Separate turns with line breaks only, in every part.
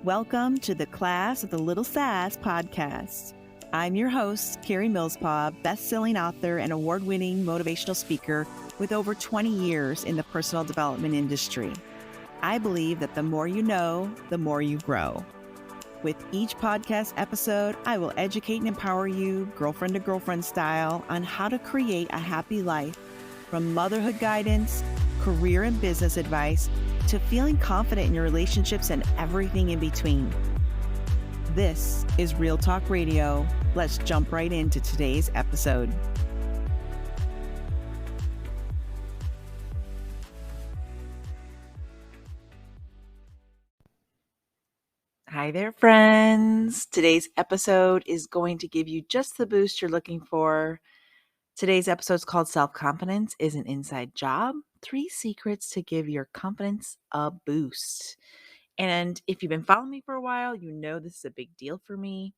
Welcome to the Class of the Little Sass podcast. I'm your host, Carrie Millspaw, best-selling author and award-winning motivational speaker with over 20 years in the personal development industry. I believe that the more you know, the more you grow. With each podcast episode, I will educate and empower you, girlfriend to girlfriend style, on how to create a happy life, from motherhood guidance, career and business advice, to feeling confident in your relationships and everything in between. This is Real Talk Radio. Let's jump right into today's episode. Hi there, friends. Today's episode is going to give you just the boost you're looking for. Today's episode is called Self-Confidence is an Inside Job. 3 secrets to give your confidence a boost. And if you've been following me for a while, you know this is a big deal for me.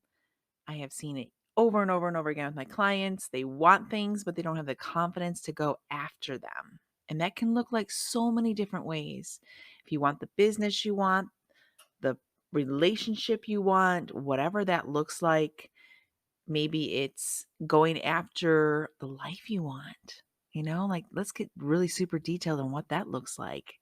I have seen it over and over and over again with my clients. They want things, but they don't have the confidence to go after them. And that can look like so many different ways. If you want the business you want, the relationship you want, whatever that looks like, maybe it's going after the life you want. Let's get really super detailed on what that looks like.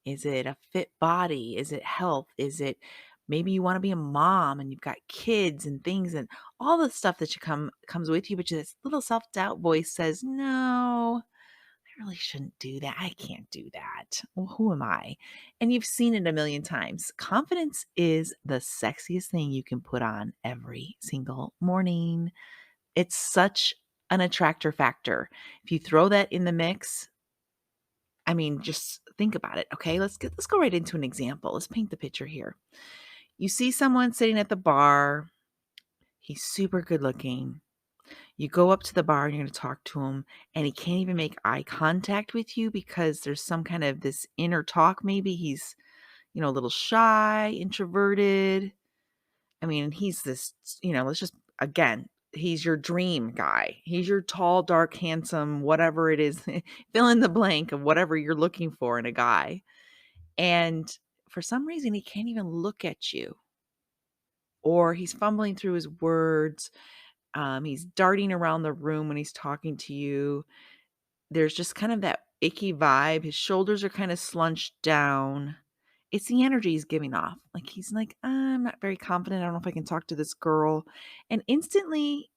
Is it a fit body? Is it health? Is it maybe you want to be a mom and you've got kids and things and all the stuff that comes with you, but this little self-doubt voice says, no, I really shouldn't do that. I can't do that. Well, who am I? And you've seen it a million times. Confidence is the sexiest thing you can put on every single morning. It's such an attractor factor. If you throw that in the mix, just think about it. Okay, let's go right into an example. Let's paint the picture here. You see someone sitting at the bar. He's super good looking. You go up to the bar and you're going to talk to him, and he can't even make eye contact with you because there's some kind of this inner talk. Maybe he's, a little shy, introverted. He's this, let's just, again, he's your dream guy. He's your tall, dark, handsome, whatever it is, fill in the blank of whatever you're looking for in a guy. And for some reason, he can't even look at you, or he's fumbling through his words. He's darting around the room when he's talking to you. There's just kind of that icky vibe. His shoulders are kind of slunched down. It's the energy he's giving off. Like he's like, I'm not very confident. I don't know if I can talk to this girl. And instantly,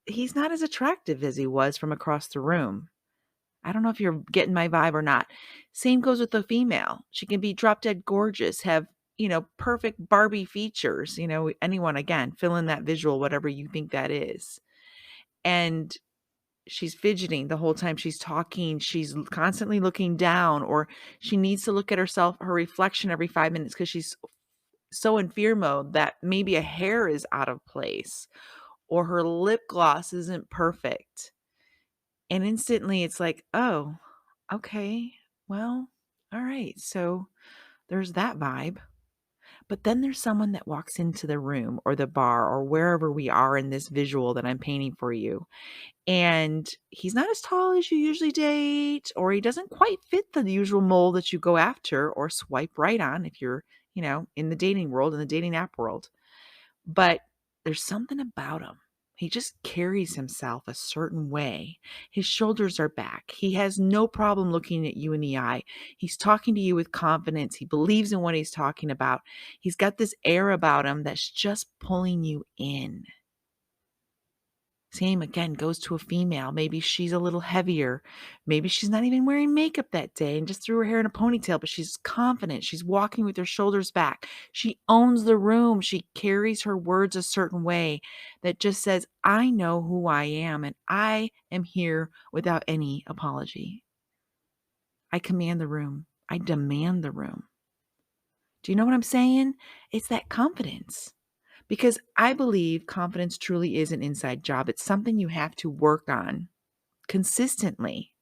he's not as attractive as he was from across the room. I don't know if you're getting my vibe or not. Same goes with the female. She can be drop dead gorgeous, have, perfect Barbie features. Anyone, again, fill in that visual, whatever you think that is. And she's fidgeting the whole time she's talking. She's constantly looking down, or she needs to look at herself, her reflection every 5 minutes because she's so in fear mode that maybe a hair is out of place or her lip gloss isn't perfect. And instantly it's like, oh, okay, well, all right. So there's that vibe. But then there's someone that walks into the room or the bar or wherever we are in this visual that I'm painting for you. And he's not as tall as you usually date, or he doesn't quite fit the usual mold that you go after or swipe right on if you're, in the dating world, in the dating app world. But there's something about him. He just carries himself a certain way. His shoulders are back. He has no problem looking at you in the eye. He's talking to you with confidence. He believes in what he's talking about. He's got this air about him that's just pulling you in. Same again goes to a female. Maybe she's a little heavier. Maybe she's not even wearing makeup that day and just threw her hair in a ponytail, but she's confident. She's walking with her shoulders back. She owns the room. She carries her words a certain way that just says, I know who I am and I am here without any apology. I command the room. I demand the room. Do you know what I'm saying? It's that confidence. Because I believe confidence truly is an inside job. It's something you have to work on consistently.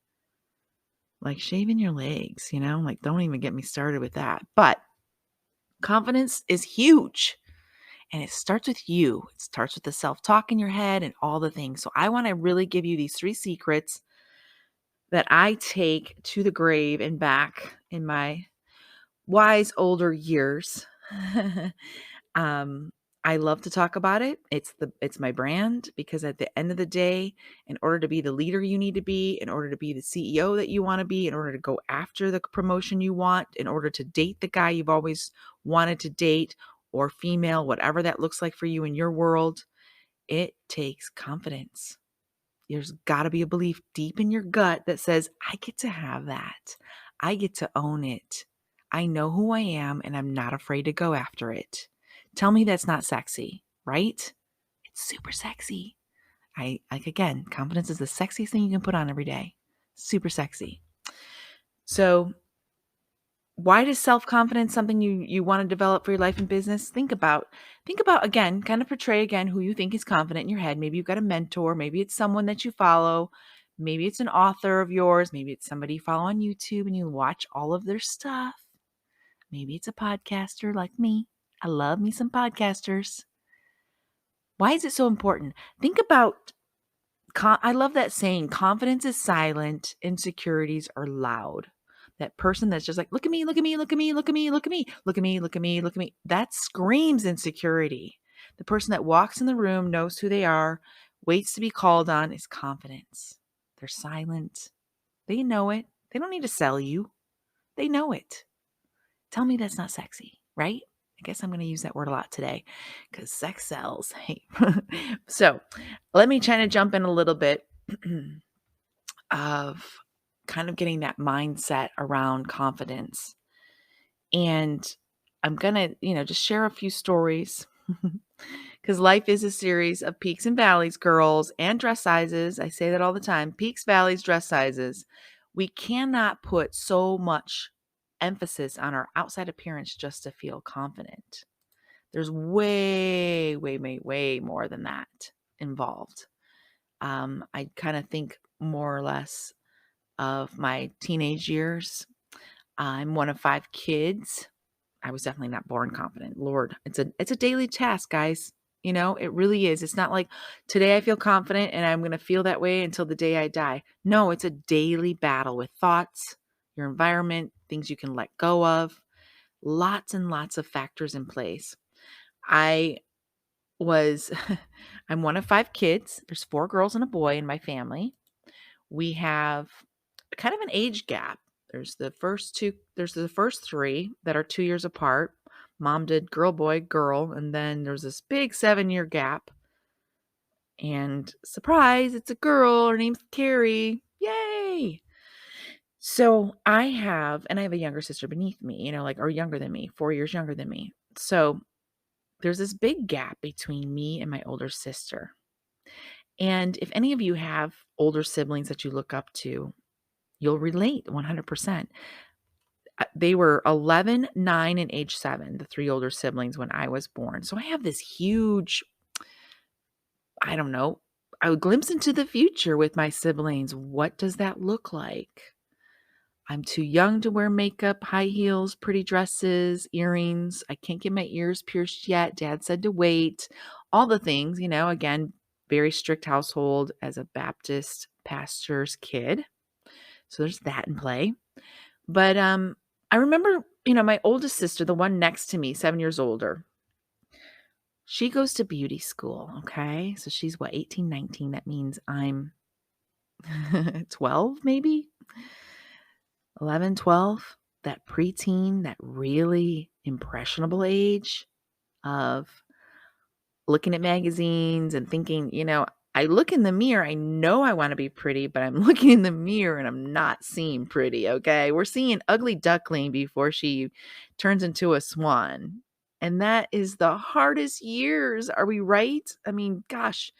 Like shaving your legs, don't even get me started with that. But confidence is huge. And it starts with you. It starts with the self-talk in your head and all the things. So I want to really give you these 3 secrets that I take to the grave and back in my wise older years. Um, I love to talk about it. It's my brand because at the end of the day, in order to be the leader you need to be, in order to be the CEO that you want to be, in order to go after the promotion you want, in order to date the guy you've always wanted to date or female, whatever that looks like for you in your world, it takes confidence. There's got to be a belief deep in your gut that says, I get to have that. I get to own it. I know who I am and I'm not afraid to go after it. Tell me that's not sexy, right? It's super sexy. Again, confidence is the sexiest thing you can put on every day. Super sexy. So, why does self-confidence something you want to develop for your life and business? Think about again, kind of portray again who you think is confident in your head. Maybe you've got a mentor, maybe it's someone that you follow, maybe it's an author of yours, maybe it's somebody you follow on YouTube and you watch all of their stuff. Maybe it's a podcaster like me. I love me some podcasters. Why is it so important? Think about I love that saying, confidence is silent, insecurities are loud. That person that's just like, look at me, look at me, look at me, look at me, look at me, look at me, look at me, look at me. That screams insecurity. The person that walks in the room, knows who they are, waits to be called on is confidence. They're silent. They know it. They don't need to sell you. They know it. Tell me that's not sexy, right? I guess I'm going to use that word a lot today because sex sells. Hey. So let me try to jump in a little bit of kind of getting that mindset around confidence. And I'm going to, just share a few stories because life is a series of peaks and valleys, girls, and dress sizes. I say that all the time. Peaks, valleys, dress sizes. We cannot put so much emphasis on our outside appearance just to feel confident. There's way, way, way, way more than that involved. I kind of think more or less of my teenage years. I'm one of 5 kids. I was definitely not born confident. Lord, it's a daily task, guys. It really is. It's not like today I feel confident and I'm going to feel that way until the day I die. No, it's a daily battle with thoughts, your environment, things you can let go of, lots and lots of factors in place. I was I'm one of 5 kids. There's 4 girls and a boy in my family. We have kind of an age gap. There's the first 3 that are 2 years apart. Mom did girl, boy, girl, and then there's this big 7-year gap. And surprise, it's a girl. Her name's Carrie. Yay! So I have a younger sister beneath me, or younger than me, 4 years younger than me. So there's this big gap between me and my older sister. And if any of you have older siblings that you look up to, you'll relate 100%. They were 11, 9, and age 7, the 3 older siblings when I was born. So I have this huge, I don't know, a glimpse into the future with my siblings. What does that look like? I'm too young to wear makeup, high heels, pretty dresses, earrings. I can't get my ears pierced yet. Dad said to wait. All the things, again, very strict household as a Baptist pastor's kid. So there's that in play. But I remember, my oldest sister, the one next to me, 7 years older, she goes to beauty school, okay? So she's 18, 19. That means I'm 12 maybe? 11, 12, that preteen, that really impressionable age of looking at magazines and thinking, I look in the mirror, I know I want to be pretty, but I'm looking in the mirror and I'm not seeing pretty, okay? We're seeing ugly duckling before she turns into a swan. And that is the hardest years. Are we right? I mean, gosh,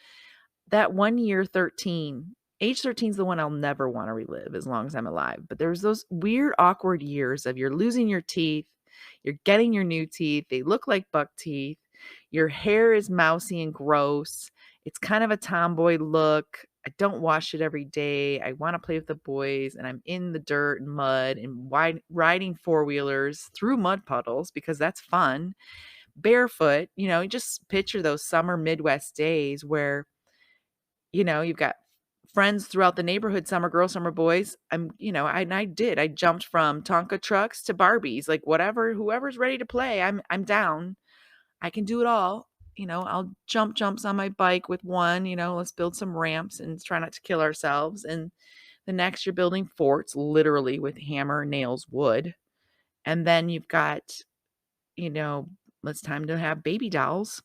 that 1 year, 13. Age 13 is the one I'll never want to relive as long as I'm alive. But there's those weird, awkward years of you're losing your teeth, you're getting your new teeth, they look like buck teeth, your hair is mousy and gross. It's kind of a tomboy look. I don't wash it every day. I want to play with the boys, and I'm in the dirt and mud and riding 4-wheelers through mud puddles because that's fun. Barefoot, just picture those summer Midwest days where you've got friends throughout the neighborhood, some are girls, some are boys. I jumped from Tonka trucks to Barbies, like whatever, whoever's ready to play, I'm down. I can do it all. I'll jump jumps on my bike with one, let's build some ramps and try not to kill ourselves. And the next, you're building forts, literally with hammer, nails, wood. And then you've got, you know, it's time to have baby dolls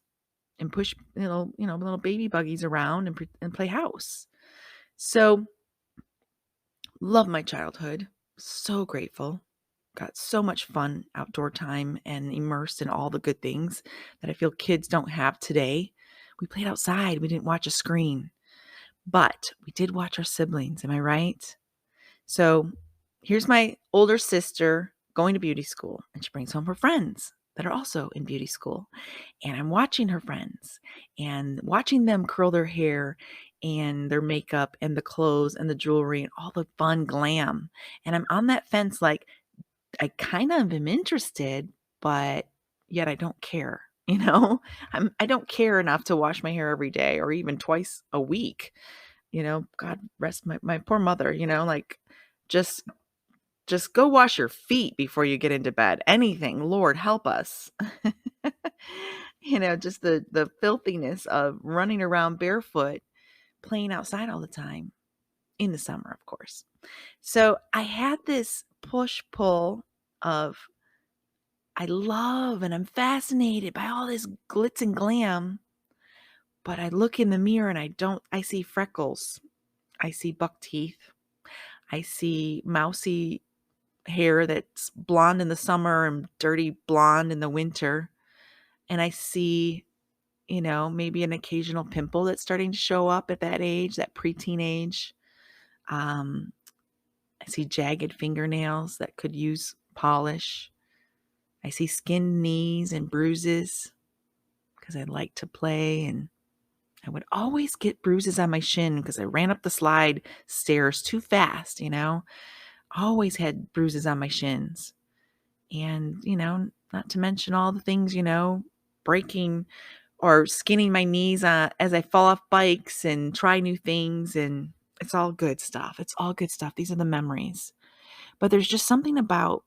and push little baby buggies around and play house. So love my childhood. So grateful. Got so much fun outdoor time and immersed in all the good things that I feel kids don't have today. We played outside. We didn't watch a screen, but we did watch our siblings. Am I right? So here's my older sister going to beauty school, and she brings home her friends that are also in beauty school. And I'm watching her friends and watching them curl their hair and their makeup and the clothes and the jewelry and all the fun glam. And I'm on that fence, like, I kind of am interested, but yet I don't care. I don't care enough to wash my hair every day or even twice a week. God rest my poor mother, like, just go wash your feet before you get into bed. Anything, Lord help us. Just the filthiness of running around barefoot, playing outside all the time in the summer, of course. So I had this push-pull of, I love and I'm fascinated by all this glitz and glam, but I look in the mirror and I see freckles. I see buck teeth. I see mousy hair that's blonde in the summer and dirty blonde in the winter. And I see, maybe an occasional pimple that's starting to show up at that age, that preteen age. I see jagged fingernails that could use polish. I see skinned knees and bruises because I like to play, and I would always get bruises on my shin because I ran up the slide stairs too fast, always had bruises on my shins. And, not to mention all the things, breaking or skinning my knees as I fall off bikes and try new things. And it's all good stuff. It's all good stuff. These are the memories. But there's just something about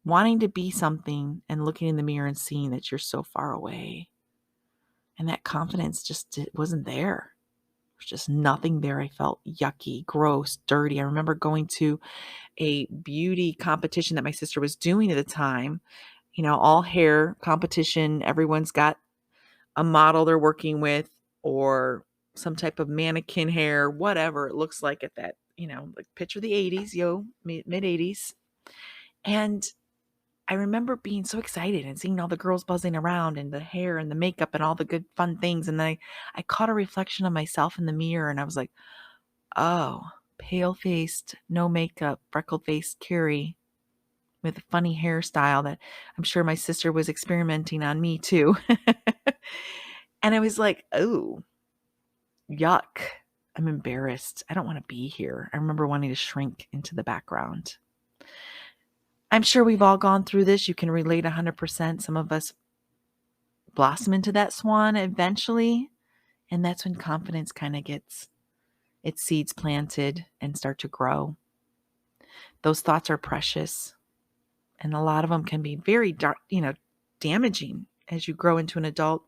wanting to be something and looking in the mirror and seeing that you're so far away. And that confidence just wasn't there. There's just nothing there. I felt yucky, gross, dirty. I remember going to a beauty competition that my sister was doing at the time, all hair competition. Everyone's got a model they're working with or some type of mannequin hair, whatever it looks like at that, like picture the 80s, mid 80s. And I remember being so excited and seeing all the girls buzzing around and the hair and the makeup and all the good fun things. And then I caught a reflection of myself in the mirror and I was like, oh, pale-faced, no makeup, freckle-faced Carrie with a funny hairstyle that I'm sure my sister was experimenting on me too. And I was like, oh, yuck. I'm embarrassed. I don't want to be here. I remember wanting to shrink into the background. I'm sure we've all gone through this. You can relate 100%. Some of us blossom into that swan eventually. And that's when confidence kind of gets its seeds planted and start to grow. Those thoughts are precious. And a lot of them can be very dark, damaging as you grow into an adult.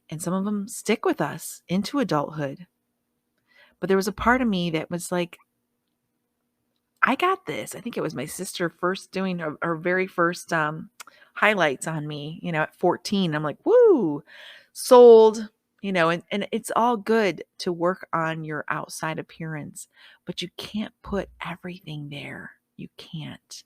And some of them stick with us into adulthood. But there was a part of me that was like, I got this. I think it was my sister first doing her very first highlights on me, at 14. I'm like, woo, sold, and it's all good to work on your outside appearance, but you can't put everything there. You can't.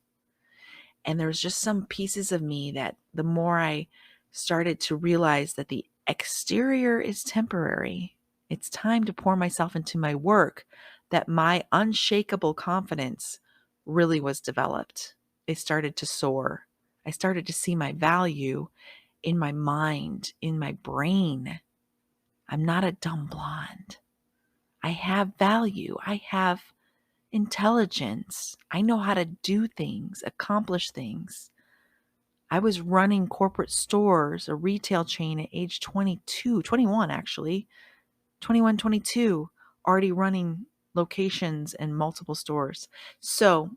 And there's just some pieces of me that the more I started to realize that the exterior is temporary, it's time to pour myself into my work, that my unshakable confidence really was developed. It started to soar. I started to see my value in my mind, in my brain. I'm not a dumb blonde. I have value. I have intelligence. I know how to do things, accomplish things. I was running corporate stores, a retail chain at age 22, 21 actually, 21, 22, already running locations and multiple stores. So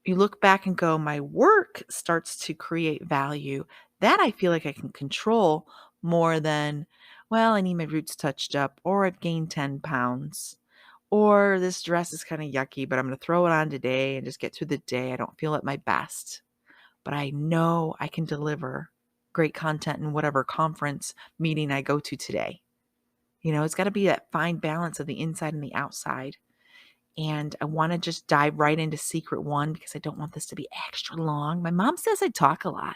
you look back and go, my work starts to create value. That I feel like I can control more than, well, I need my roots touched up, or I've gained 10 pounds, or this dress is kind of yucky, but I'm going to throw it on today and just get through the day. I don't feel at my best, but I know I can deliver great content in whatever conference meeting I go to today. It's got to be that fine balance of the inside and the outside. And I want to just dive right into secret one because I don't want this to be extra long. My mom says I talk a lot.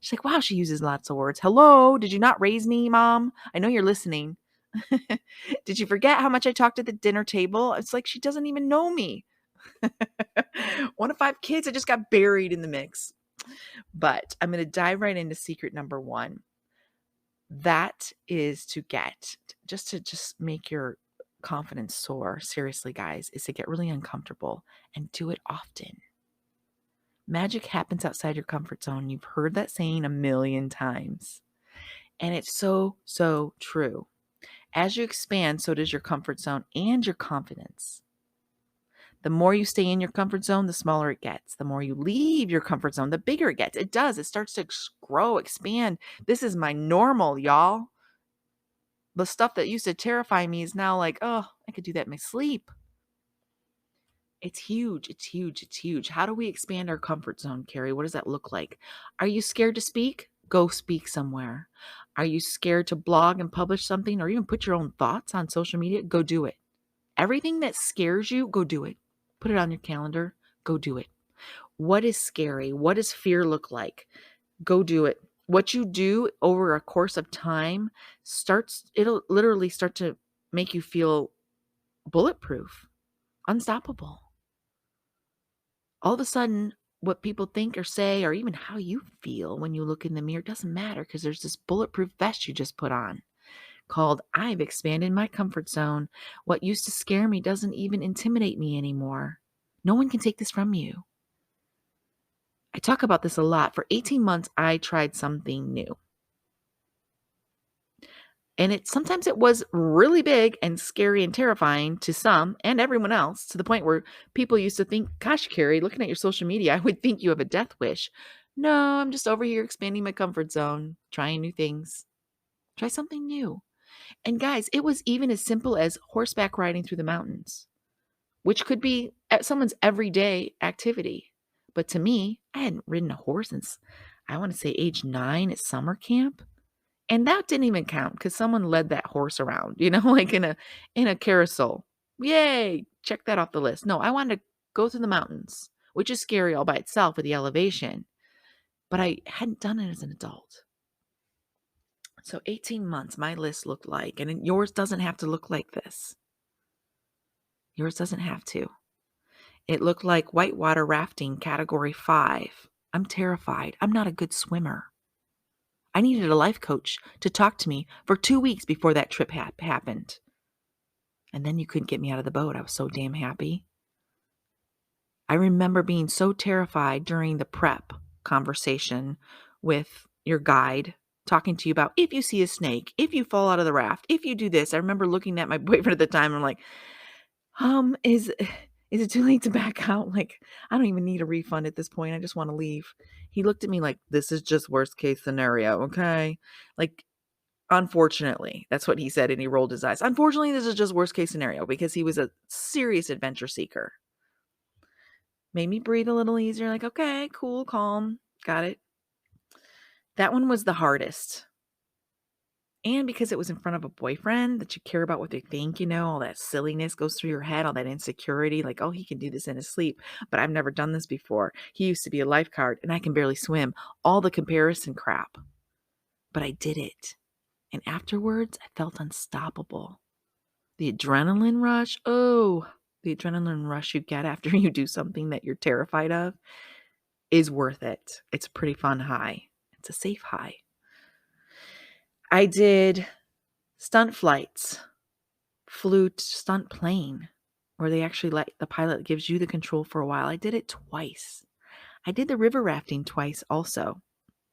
She's like, wow, she uses lots of words. Hello, did you not raise me, Mom? I know you're listening. Did you forget how much I talked at the dinner table? It's like she doesn't even know me. One of 5 kids, I just got buried in the mix. But I'm going to dive right into secret number 1. That is to make your confidence soar. Seriously, guys, is to get really uncomfortable and do it often. Magic happens outside your comfort zone. You've heard that saying a million times. And it's so, so true. As you expand, so does your comfort zone and your confidence. The more you stay in your comfort zone, the smaller it gets. The more you leave your comfort zone, the bigger it gets. It does. It starts to grow, expand. This is my normal, y'all. The stuff that used to terrify me is now like, oh, I could do that in my sleep. It's huge. It's huge. It's huge. How do we expand our comfort zone, Carrie? What does that look like? Are you scared to speak? Go speak somewhere. Are you scared to blog and publish something or even put your own thoughts on social media? Go do it. Everything that scares you, go do it. Put it on your calendar. Go do it. What is scary? What does fear look like? Go do it. What you do over a course of time it'll literally start to make you feel bulletproof, unstoppable. All of a sudden, what people think or say, or even how you feel when you look in the mirror doesn't matter because there's this bulletproof vest you just put on called I've expanded my comfort zone. What used to scare me doesn't even intimidate me anymore. No one can take this from you. I talk about this a lot. For 18 months, I tried something new. And sometimes it was really big and scary and terrifying to some and everyone else, to the point where people used to think, gosh, Carrie, looking at your social media, I would think you have a death wish. No, I'm just over here expanding my comfort zone, trying new things. Try something new. And guys, it was even as simple as horseback riding through the mountains, which could be someone's everyday activity. But to me, I hadn't ridden a horse since, I want to say, age 9 at summer camp. And that didn't even count because someone led that horse around, like in a carousel. Yay, check that off the list. No, I wanted to go through the mountains, which is scary all by itself with the elevation. But I hadn't done it as an adult. So 18 months, my list looked like, and yours doesn't have to look like this. Yours doesn't have to. It looked like whitewater rafting, category 5. I'm terrified. I'm not a good swimmer. I needed a life coach to talk to me for 2 weeks before that trip happened. And then you couldn't get me out of the boat. I was so damn happy. I remember being so terrified during the prep conversation with your guide, talking to you about if you see a snake, if you fall out of the raft, if you do this. I remember looking at my boyfriend at the time and I'm like, is it too late to back out? Like, I don't even need a refund at this point. I just want to leave. He looked at me like, this is just worst case scenario. Okay. Like, unfortunately, that's what he said. And he rolled his eyes. Unfortunately, this is just worst case scenario because he was a serious adventure seeker. Made me breathe a little easier. Like, okay, cool, calm. Got it. That one was the hardest. And because it was in front of a boyfriend that you care about what they think, all that silliness goes through your head, all that insecurity, like, oh, he can do this in his sleep, but I've never done this before. He used to be a lifeguard and I can barely swim. All the comparison crap. But I did it. And afterwards, I felt unstoppable. The adrenaline rush, the adrenaline rush you get after you do something that you're terrified of is worth it. It's a pretty fun high. It's a safe high. I did stunt flights, flew stunt plane, where they actually the pilot gives you the control for a while. I did it twice. I did the river rafting twice also.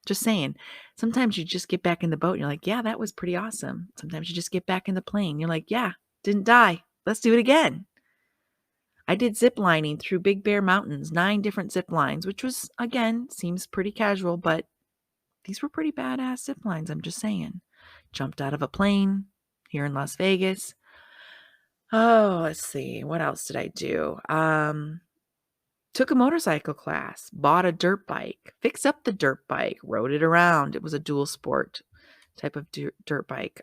Just saying, sometimes you just get back in the boat and you're like, yeah, that was pretty awesome. Sometimes you just get back in the plane. You're like, yeah, didn't die. Let's do it again. I did zip lining through Big Bear Mountains, 9 different zip lines, which was, again, seems pretty casual, but These were pretty badass zip lines, I'm just saying. Jumped out of a plane here in Las Vegas. Oh, let's see. What else did I do? Took a motorcycle class, bought a dirt bike, fixed up the dirt bike, rode it around. It was a dual sport type of dirt bike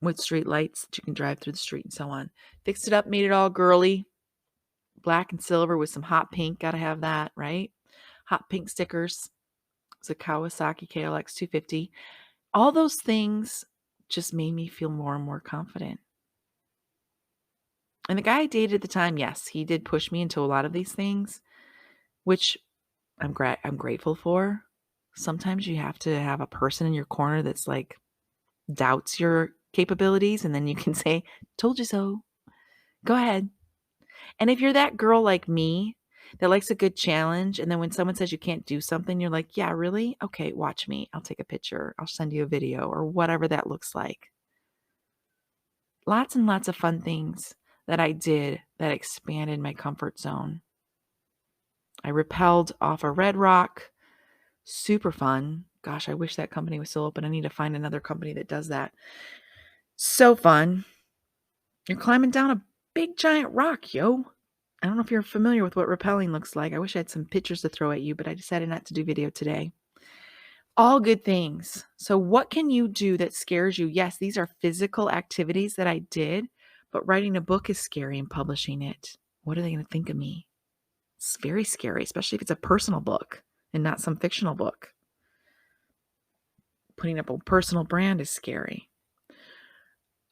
with street lights that you can drive through the street and so on. Fixed it up, made it all girly, black and silver with some hot pink. Got to have that, right? Hot pink stickers. It's a Kawasaki KLX 250. All those things just made me feel more and more confident. And the guy I dated at the time, yes, he did push me into a lot of these things, which I'm grateful for. Sometimes you have to have a person in your corner that's like doubts your capabilities, and then you can say, "Told you so. Go ahead." And if you're that girl like me that likes a good challenge, and then when someone says you can't do something, you're like, "Yeah, really? Okay, watch me. I'll take a picture. I'll send you a video," or whatever that looks like. Lots and lots of fun things that I did that expanded my comfort zone. I rappelled off a red rock. Super fun. Gosh, I wish that company was still open. I need to find another company that does that. So fun. You're climbing down a big giant rock, yo. I don't know if you're familiar with what rappelling looks like. I wish I had some pictures to throw at you, but I decided not to do video today. All good things. So what can you do that scares you? Yes, these are physical activities that I did, but writing a book is scary and publishing it. What are they going to think of me? It's very scary, especially if it's a personal book and not some fictional book. Putting up a personal brand is scary.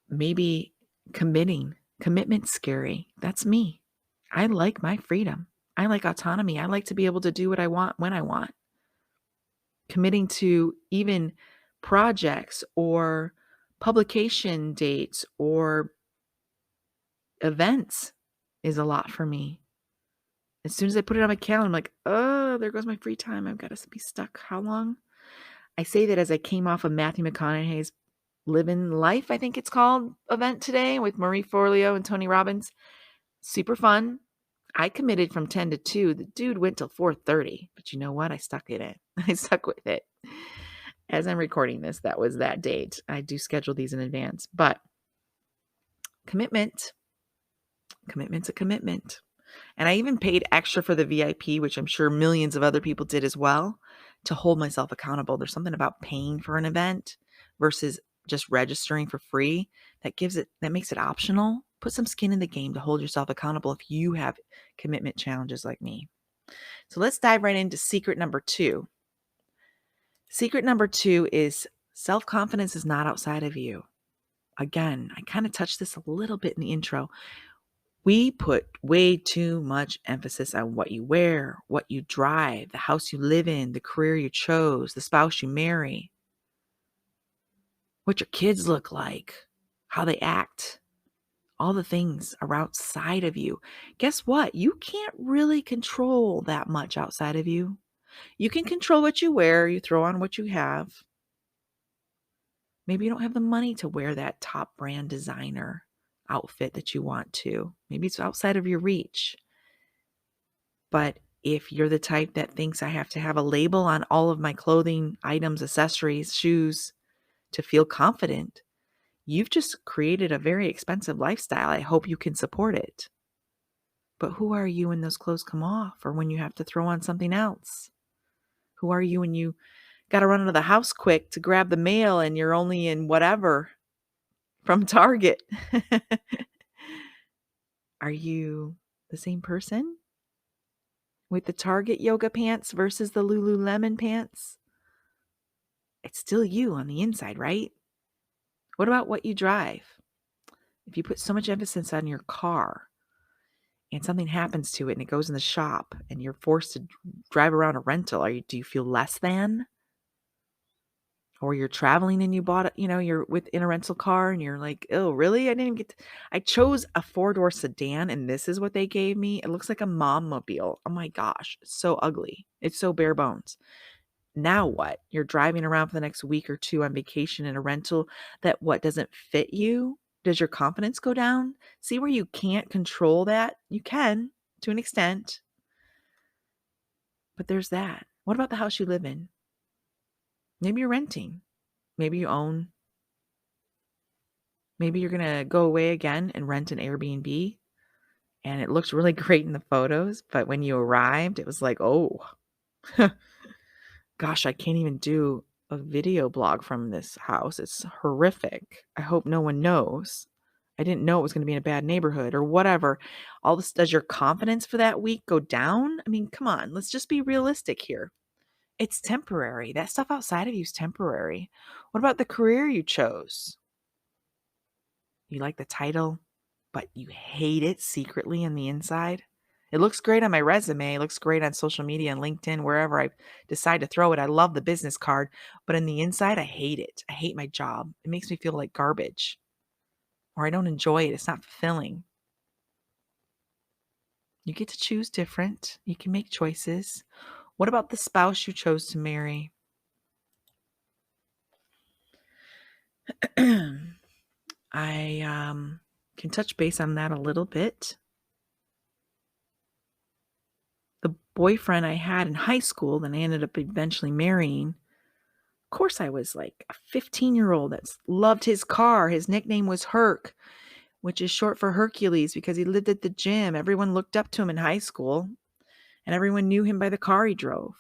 Maybe commitment's scary. That's me. I like my freedom. I like autonomy. I like to be able to do what I want when I want. Committing to even projects or publication dates or events is a lot for me. As soon as I put it on my calendar, I'm like, oh, there goes my free time. I've got to be stuck. How long? I say that as I came off of Matthew McConaughey's Living Life, I think it's called, event today with Marie Forleo and Tony Robbins. Super fun. I committed from 10 to 2. The dude went till 4:30, but you know what? I stuck in it. I stuck with it. As I'm recording this, that was that date. I do schedule these in advance, but commitment's a commitment. And I even paid extra for the VIP, which I'm sure millions of other people did as well, to hold myself accountable. There's something about paying for an event versus just registering for free that makes it optional. Put some skin in the game to hold yourself accountable if you have commitment challenges like me. So let's dive right into secret number 2. Secret number 2 is self-confidence is not outside of you. Again, I kind of touched this a little bit in the intro. We put way too much emphasis on what you wear, what you drive, the house you live in, the career you chose, the spouse you marry, what your kids look like, how they act, all the things are outside of you. Guess what? You can't really control that much outside of you. You can control what you wear, you throw on what you have. Maybe you don't have the money to wear that top brand designer outfit that you want to. Maybe it's outside of your reach. But if you're the type that thinks I have to have a label on all of my clothing, items, accessories, shoes to feel confident, you've just created a very expensive lifestyle. I hope you can support it. But who are you when those clothes come off or when you have to throw on something else? Who are you when you got to run into the house quick to grab the mail and you're only in whatever from Target? Are you the same person with the Target yoga pants versus the Lululemon pants? It's still you on the inside, right? What about what you drive? If you put so much emphasis on your car and something happens to it and it goes in the shop and you're forced to drive around a rental, do you feel less than? Or you're traveling and you bought it, you're in a rental car and you're like, oh, really? I chose a 4-door sedan and this is what they gave me. It looks like a mom mobile. Oh my gosh, it's so ugly. It's so bare bones. Now what? You're driving around for the next week or 2 on vacation in a rental that doesn't fit you? Does your confidence go down? See where you can't control that? You can to an extent. But there's that. What about the house you live in? Maybe you're renting. Maybe you own. Maybe you're going to go away again and rent an Airbnb. And it looked really great in the photos. But when you arrived, it was like, oh, gosh, I can't even do a video blog from this house. It's horrific. I hope no one knows. I didn't know it was going to be in a bad neighborhood or whatever. All this, does your confidence for that week go down? I mean, come on, let's just be realistic here. It's temporary. That stuff outside of you is temporary. What about the career you chose? You like the title, but you hate it secretly on the inside. It looks great on my resume. It looks great on social media and LinkedIn, wherever I decide to throw it. I love the business card, but on the inside, I hate it. I hate my job. It makes me feel like garbage, or I don't enjoy it. It's not fulfilling. You get to choose different. You can make choices. What about the spouse you chose to marry? I can touch base on that a little bit. The boyfriend I had in high school that I ended up eventually marrying, of course I was like a 15-year-old that loved his car. His nickname was Herc, which is short for Hercules because he lived at the gym. Everyone looked up to him in high school, and everyone knew him by the car he drove.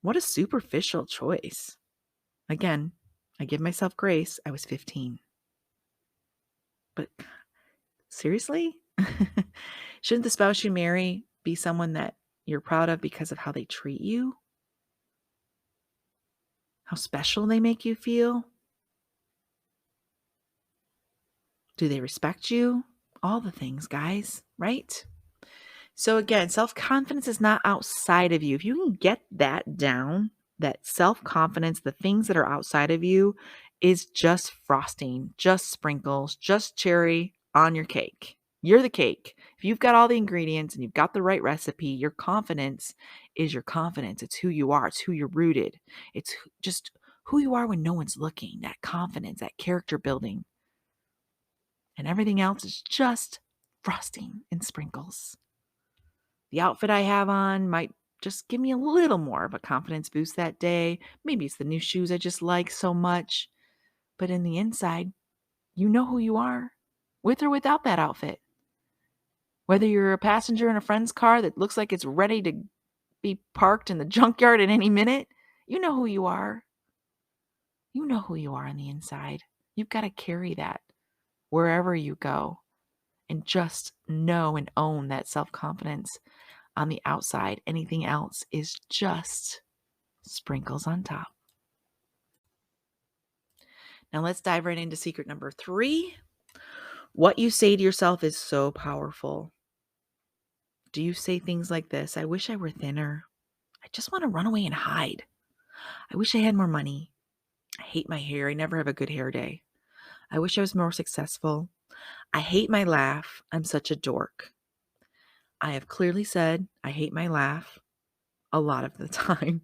What a superficial choice. Again, I give myself grace. I was 15. But seriously? Shouldn't the spouse you marry be someone that you're proud of because of how they treat you? How special they make you feel? Do they respect you? All the things, guys, right? So again, self-confidence is not outside of you. If you can get that down, that self-confidence, the things that are outside of you is just frosting, just sprinkles, just cherry on your cake. You're the cake. If you've got all the ingredients and you've got the right recipe, your confidence is your confidence. It's who you are. It's who you're rooted. It's just who you are when no one's looking, that confidence, that character building. And everything else is just frosting and sprinkles. The outfit I have on might just give me a little more of a confidence boost that day. Maybe it's the new shoes I just like so much. But in the inside, you know who you are, with or without that outfit. Whether you're a passenger in a friend's car that looks like it's ready to be parked in the junkyard at any minute, you know who you are. You know who you are on the inside. You've got to carry that wherever you go and just know and own that self-confidence on the outside. Anything else is just sprinkles on top. Now let's dive right into secret number 3. What you say to yourself is so powerful. Do you say things like this? I wish I were thinner. I just want to run away and hide. I wish I had more money. I hate my hair. I never have a good hair day. I wish I was more successful. I hate my laugh. I'm such a dork. I have clearly said I hate my laugh a lot of the time.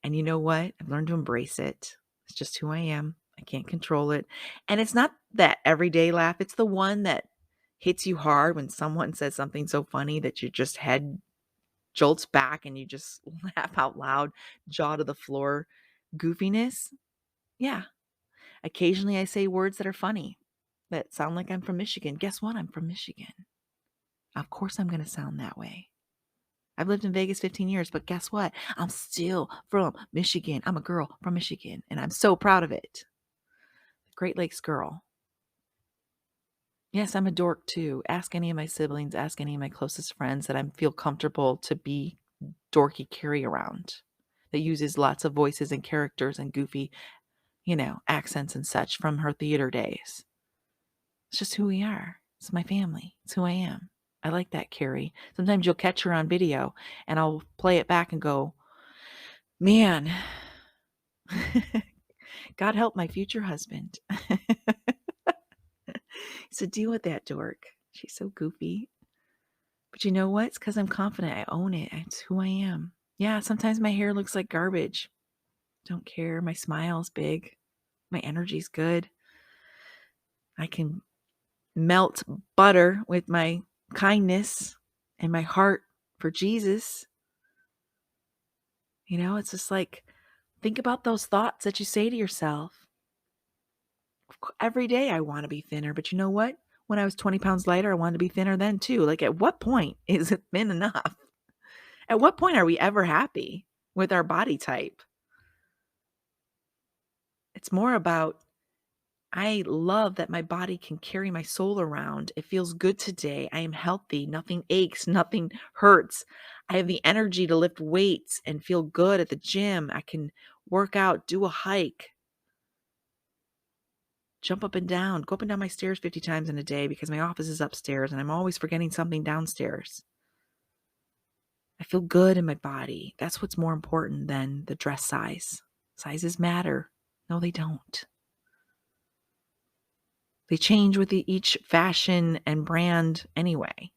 And you know what? I've learned to embrace it. It's just who I am. I can't control it. And it's not that everyday laugh. It's the one that hits you hard when someone says something so funny that your just head jolts back and you just laugh out loud, jaw to the floor. Goofiness. Yeah. Occasionally I say words that are funny, that sound like I'm from Michigan. Guess what? I'm from Michigan. Of course I'm going to sound that way. I've lived in Vegas 15 years, but guess what? I'm still from Michigan. I'm a girl from Michigan, and I'm so proud of it. Great Lakes girl. Yes, I'm a dork too. Ask any of my siblings, ask any of my closest friends that I feel comfortable to be dorky carry around, that uses lots of voices and characters and goofy, accents and such from her theater days. It's just who we are. It's my family. It's who I am. I like that, Carrie. Sometimes you'll catch her on video and I'll play it back and go, man, God help my future husband. So deal with that dork. She's so goofy. But you know what? It's because I'm confident. I own it. It's who I am. Yeah, sometimes my hair looks like garbage. Don't care. My smile's big. My energy's good. I can melt butter with my kindness and my heart for Jesus. It's just like Think about those thoughts that you say to yourself. Every day I want to be thinner, but you know what? When I was 20 pounds lighter, I wanted to be thinner then too. Like, at what point is it thin enough? At what point are we ever happy with our body type? It's more about, I love that my body can carry my soul around. It feels good today. I am healthy. Nothing aches. Nothing hurts. I have the energy to lift weights and feel good at the gym. I can work out, do a hike, jump up and down, go up and down my stairs 50 times in a day because my office is upstairs and I'm always forgetting something downstairs. I feel good in my body. That's what's more important than the dress size. Sizes matter. No, they don't. They change with each fashion and brand anyway.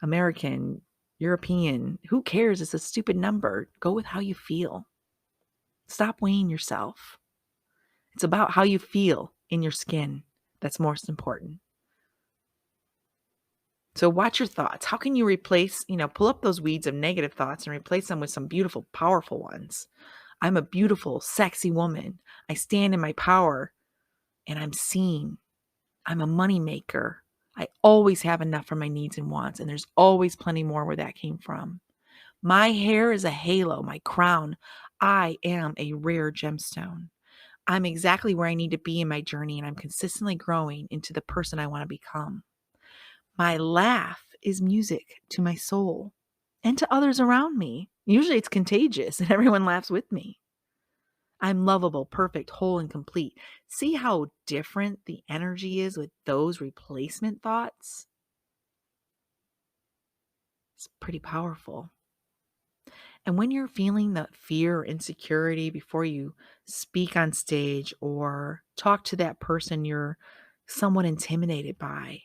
American, European, who cares? It's a stupid number. Go with how you feel. Stop weighing yourself. It's about how you feel in your skin. That's most important. So watch your thoughts. How can you replace, pull up those weeds of negative thoughts and replace them with some beautiful, powerful ones? I'm a beautiful, sexy woman. I stand in my power and I'm seen. I'm a money maker. I always have enough for my needs and wants, and there's always plenty more where that came from. My hair is a halo, my crown. I am a rare gemstone. I'm exactly where I need to be in my journey, and I'm consistently growing into the person I want to become. My laugh is music to my soul and to others around me. Usually it's contagious and everyone laughs with me. I'm lovable, perfect, whole, and complete. See how different the energy is with those replacement thoughts? It's pretty powerful. And when you're feeling that fear or insecurity before you speak on stage or talk to that person you're somewhat intimidated by,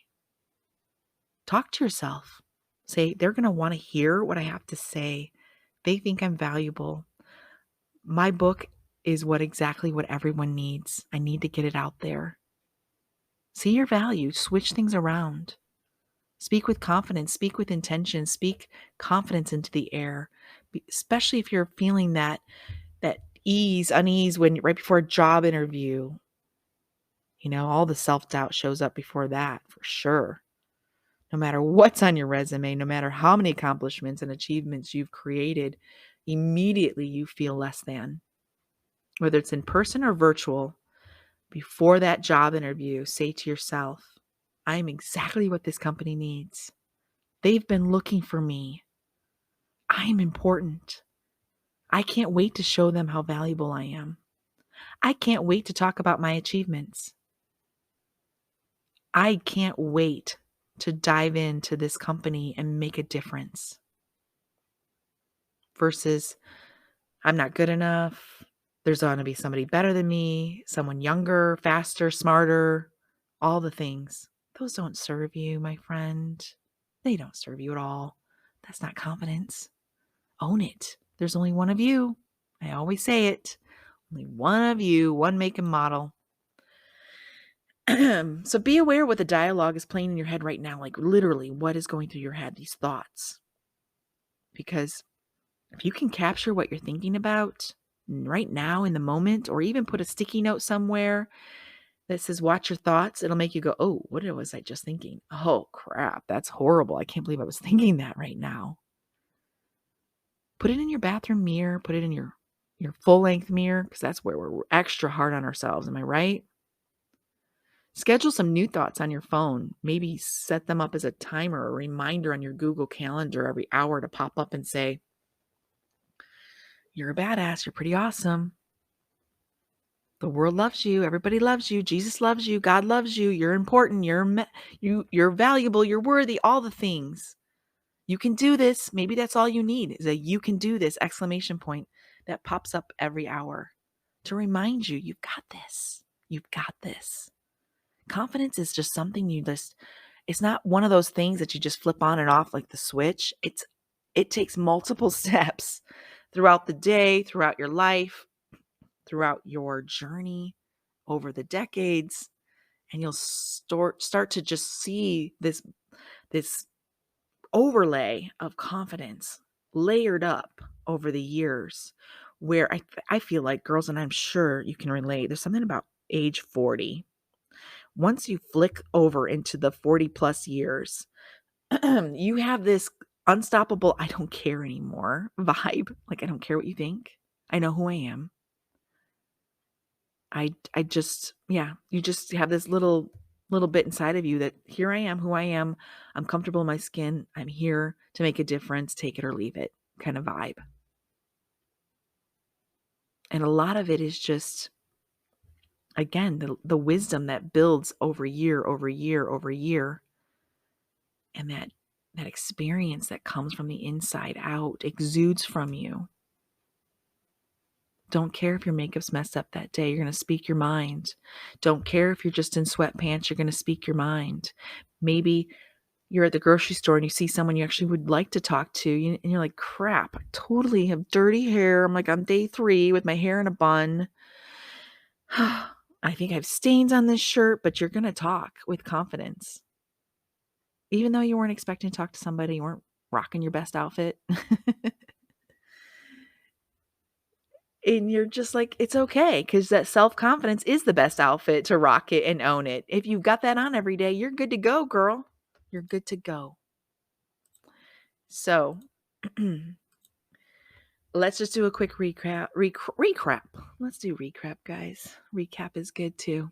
talk to yourself. Say, they're going to want to hear what I have to say. They think I'm valuable. My book is exactly what everyone needs. I need to get it out there. See your value. Switch things around. Speak with confidence. Speak with intention. Speak confidence into the air, especially if you're feeling that unease when right before a job interview. All the self-doubt shows up before that for sure. No matter what's on your resume, no matter how many accomplishments and achievements you've created, immediately you feel less than. Whether it's in person or virtual, before that job interview, say to yourself, I am exactly what this company needs. They've been looking for me. I'm important. I can't wait to show them how valuable I am. I can't wait to talk about my achievements. I can't wait to dive into this company and make a difference. Versus, I'm not good enough. There's going to be somebody better than me, someone younger, faster, smarter, all the things. Those don't serve you, my friend. They don't serve you at all. That's not confidence. Own it. There's only one of you. I always say it. Only one of you, one make and model. So be aware what the dialogue is playing in your head right now. Like literally, what is going through your head, these thoughts. Because if you can capture what you're thinking about right now in the moment, or even put a sticky note somewhere that says, watch your thoughts, it'll make you go, oh, what was I just thinking? Oh, crap. That's horrible. I can't believe I was thinking that right now. Put it in your bathroom mirror. Put it in your full-length mirror, because that's where we're extra hard on ourselves. Am I right? Schedule some new thoughts on your phone. Maybe set them up as a timer or reminder on your Google Calendar every hour to pop up and say, you're a badass. You're pretty awesome. The world loves you. Everybody loves you. Jesus loves you. God loves you. You're important. You're valuable. You're worthy. All the things. You can do this. Maybe that's all you need is a you can do this exclamation point that pops up every hour to remind you, you've got this. You've got this. Confidence is just something it's not one of those things that you just flip on and off like the switch. It takes multiple steps throughout the day, throughout your life, throughout your journey over the decades, and you'll start to just see this overlay of confidence layered up over the years where I feel like girls, and I'm sure you can relate, there's something about age 40. Once you flick over into the 40 plus years, you have this unstoppable, I don't care anymore vibe. Like, I don't care what you think. I know who I am. I just, yeah, you just have this little bit inside of you that here I am, who I am. I'm comfortable in my skin. I'm here to make a difference, take it or leave it kind of vibe. And a lot of it is just, again, the wisdom that builds over year over year over year, and that experience that comes from the inside out exudes from you. Don't care if your makeup's messed up that day. You're going to speak your mind. Don't care if you're just in sweatpants. You're going to speak your mind. Maybe you're at the grocery store and you see someone you actually would like to talk to, and you're like, crap, I totally have dirty hair. I'm like on day 3 with my hair in a bun. I think I have stains on this shirt, but you're going to talk with confidence. Even though you weren't expecting to talk to somebody, you weren't rocking your best outfit. And you're just like, it's okay, because that self-confidence is the best outfit to rock it and own it. If you've got that on every day, you're good to go, girl. You're good to go. So let's just do a quick recap. Let's do recap, guys. Recap is good too.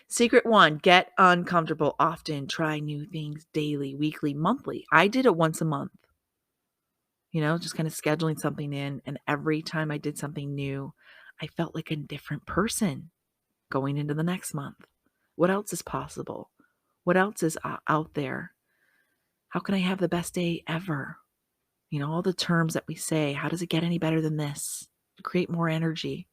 Secret 1, get uncomfortable often. Try new things daily, weekly, monthly. I did it once a month. Just kind of scheduling something in. And every time I did something new, I felt like a different person going into the next month. What else is possible? What else is out there? How can I have the best day ever? All the terms that we say, how does it get any better than this? To create more energy.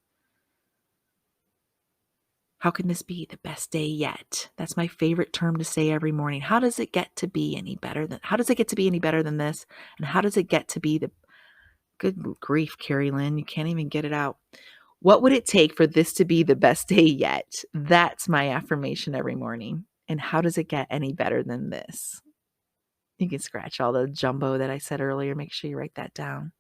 How can this be the best day yet? That's my favorite term to say every morning. How does it get to be any better than this? And how does it get to be good grief, Carrie Lynn, you can't even get it out. What would it take for this to be the best day yet? That's my affirmation every morning. And how does it get any better than this? You can scratch all the jumbo that I said earlier. Make sure you write that down.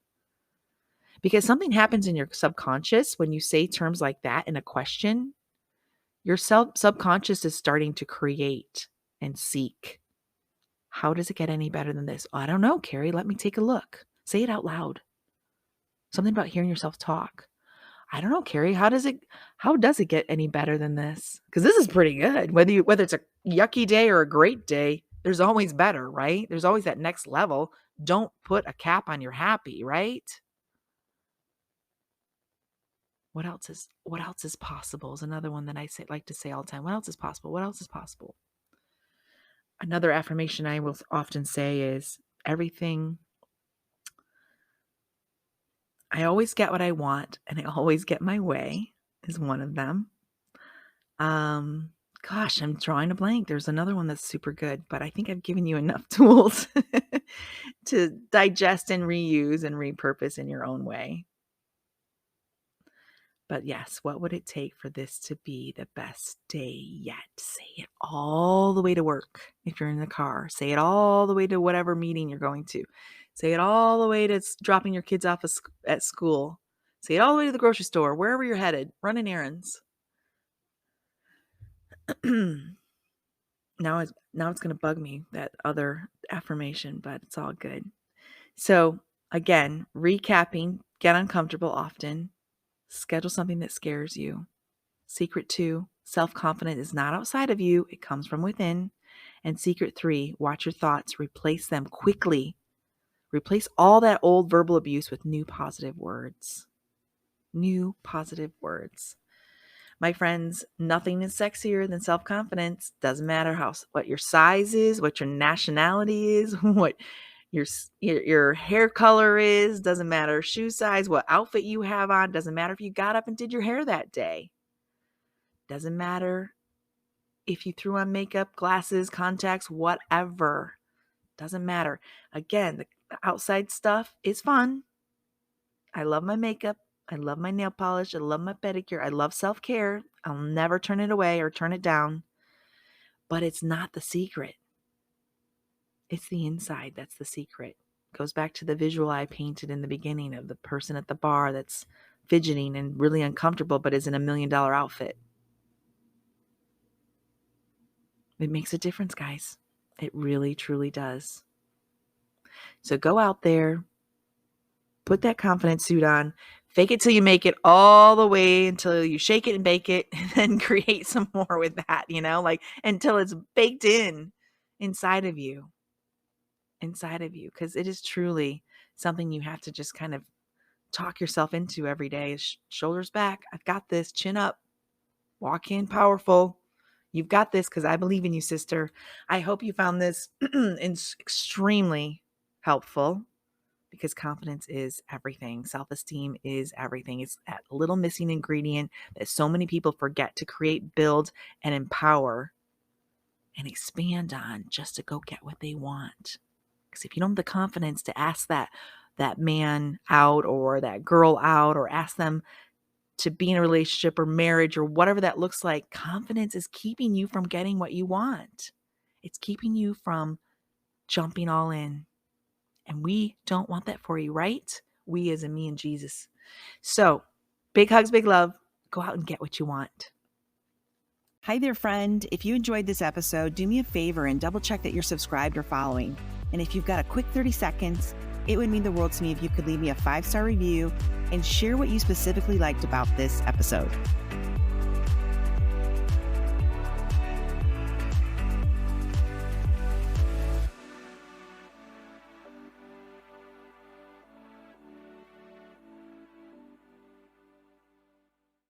Because something happens in your subconscious when you say terms like that in a question. Your subconscious is starting to create and seek. How does it get any better than this? I don't know, Carrie. Let me take a look. Say it out loud. Something about hearing yourself talk. I don't know, Carrie. How does it get any better than this? Because this is pretty good. Whether it's a yucky day or a great day, there's always better, right? There's always that next level. Don't put a cap on your happy, right? What else is possible is another one that I like to say all the time. What else is possible? What else is possible? Another affirmation I will often say is everything. I always get what I want, and I always get my way is one of them. Gosh, I'm drawing a blank. There's another one that's super good, but I think I've given you enough tools to digest and reuse and repurpose in your own way. But yes, what would it take for this to be the best day yet? Say it all the way to work. If you're in the car, say it all the way to whatever meeting you're going to. Say it all the way to dropping your kids off at school. Say it all the way to the grocery store, wherever you're headed, running errands. Now it's going to bug me, that other affirmation, but it's all good. So again, recapping, get uncomfortable often. Schedule something that scares you. Secret 2, self-confidence is not outside of you. It comes from within. And secret 3, watch your thoughts. Replace them quickly. Replace all that old verbal abuse with new positive words. New positive words. My friends, nothing is sexier than self-confidence. Doesn't matter what your size is, what your nationality is, what your hair color is, doesn't matter shoe size, what outfit you have on, doesn't matter if you got up and did your hair that day. Doesn't matter if you threw on makeup, glasses, contacts, whatever. Doesn't matter. Again, the outside stuff is fun. I love my makeup. I love my nail polish. I love my pedicure. I love self-care. I'll never turn it away or turn it down. But it's not the secret. It's the inside that's the secret. It goes back to the visual I painted in the beginning of the person at the bar that's fidgeting and really uncomfortable, but is in $1 million outfit. It makes a difference, guys. It really, truly does. So go out there, put that confidence suit on, fake it till you make it all the way until you shake it and bake it, and then create some more with that, like until it's baked inside of you, because it is truly something you have to just kind of talk yourself into every day. Shoulders back. I've got this. Chin up. Walk in powerful. You've got this because I believe in you, sister. I hope you found this extremely helpful, because confidence is everything. Self-esteem is everything. It's that little missing ingredient that so many people forget to create, build, and empower and expand on just to go get what they want. Because if you don't have the confidence to ask that man out or that girl out, or ask them to be in a relationship or marriage or whatever that looks like, confidence is keeping you from getting what you want. It's keeping you from jumping all in. And we don't want that for you, right? We as in me and Jesus. So big hugs, big love. Go out and get what you want. Hi there, friend. If you enjoyed this episode, do me a favor and double check that you're subscribed or following. And if you've got a quick 30 seconds, it would mean the world to me if you could leave me a 5-star review and share what you specifically liked about this episode.